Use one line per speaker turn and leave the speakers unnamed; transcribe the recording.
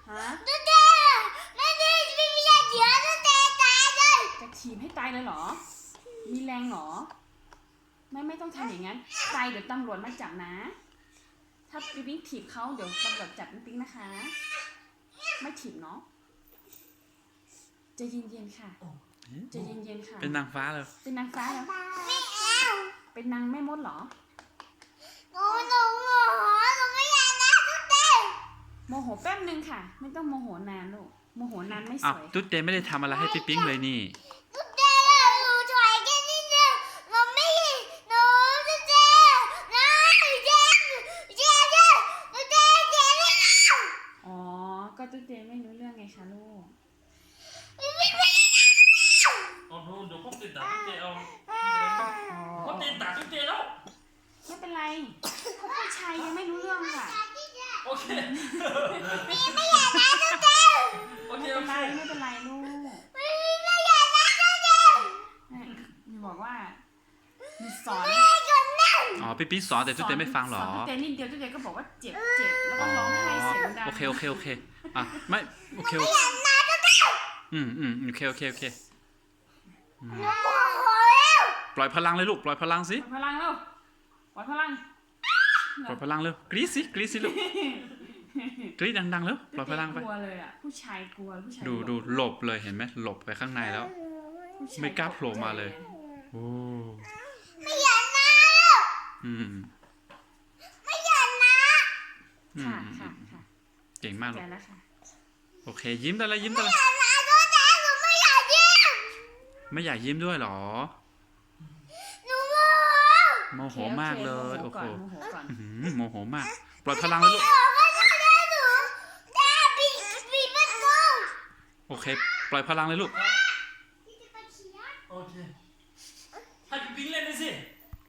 ฮะ
ตุ๊เต้ไม่ได้ไม่มีอะไรเยอะตุ๊เต้ตายเลย
จะถีบให้ตายเลยเหรอ มีแรงเหรอ ไม่ต้องทำอย่างนั้นตายเดี๋ยวตำรวจมาจับนะ ถ้าปิ๊งปิ๊งถีบเขาเดี๋ยวตำรวจจับปิ๊งปิ๊งนะคะ ไม่ถีบเนาะใจะเย็นๆค่ะใจะเย็นๆค่ะ
เป็นนางฟ้าเลย
เป็นนางฟ้าแล้ว
ไม่เอา
เป็นนางแม่มดเหรอ
หนูหนูไม่อยากนะตุ๊เต้
โมโหแป๊บนึงค่ะ ไม่ต้องโมโหนานลูก โมโหนานไม่ส
อ้าว
วย
ตุ๊ดเต้ไม่ได้ทำอะไรให้ปิ๊งปิ๊งเลยนี่
ตุ๊เต้หนูถอยแค่นิดเดียวหนูไม่เห็นหนูตุ๊เต้นะเจ๊ตุ๊เต้ไม่เอา
อ๋อ ก็ตุ๊กเจไม่รู้เรื่องไงคะลูก
เอาดูเดี๋ยวก็ติดด่าพี่เจเอาก็ติดด่าพี่เจแล้ว
ไม่เป็นไรเขาผู้ชายยังไม่รู้เรื่องค่ะ
โอเค
ไม่อยากนะตุ๊เต้
โอเค
ไม่
โอ
เป็น
เค
ไรไม่เป็นไรลูก
ไม่อยากนะตุ๊เต้
มีบอกว่ามีสอน
ไม่ก่อนนะ
อ๋อปิ๊งปิ๊งสอนแต่ตุ๊ดเต้ไม่ฟังเหรอ
สอนตุ๊กเจนิดเดียวตุ๊กเจก็บอกว่าเจ็บแล้วก็ร้องไห้เสียงดัง
โอเคอ่ะไม่โอเคโอเคโอเค
หนูโมโหแล้ว
ปล่อยพลังเลยลูกปล่อยพลังสิ
ปล่อยพลังแล้วปล่อยพลัง
ปล่อยพลังเร็วกรี๊ดสิลูกกรี๊ดดังๆแล้วปล่อยพลังไป
กลัวเลยอ่ะผู้ชายกลัวผู้ชาย
ดูหลบเลยเห็นไหมหลบไปข้างในแล้ว
ผู้ชย
ไม่กล้าโผล่มาเลย โอ้
ไม่อยากนะ
อืม
ไม่อยากนะ
ค่ะ
เก่งมากลู
ใจ
ก
แล้วค่ะ
โอเคยิ้มได้แล้วยิ้มได้แล้ว
อยากนะตุ๊เต้หนูไม่อยากยิ้ม
ไม่อยากยิ้มด้วยเหรอ
หนูโมโห
โมโหมากเลยโอ้โห
โมโหก่อน
โมโหมากปล่อยพลังเลยลูก
บอกว่าตุ๊เต้หนูได้ปิดประตู
โอเค ปล่อยพลังเลยลูก
โอเค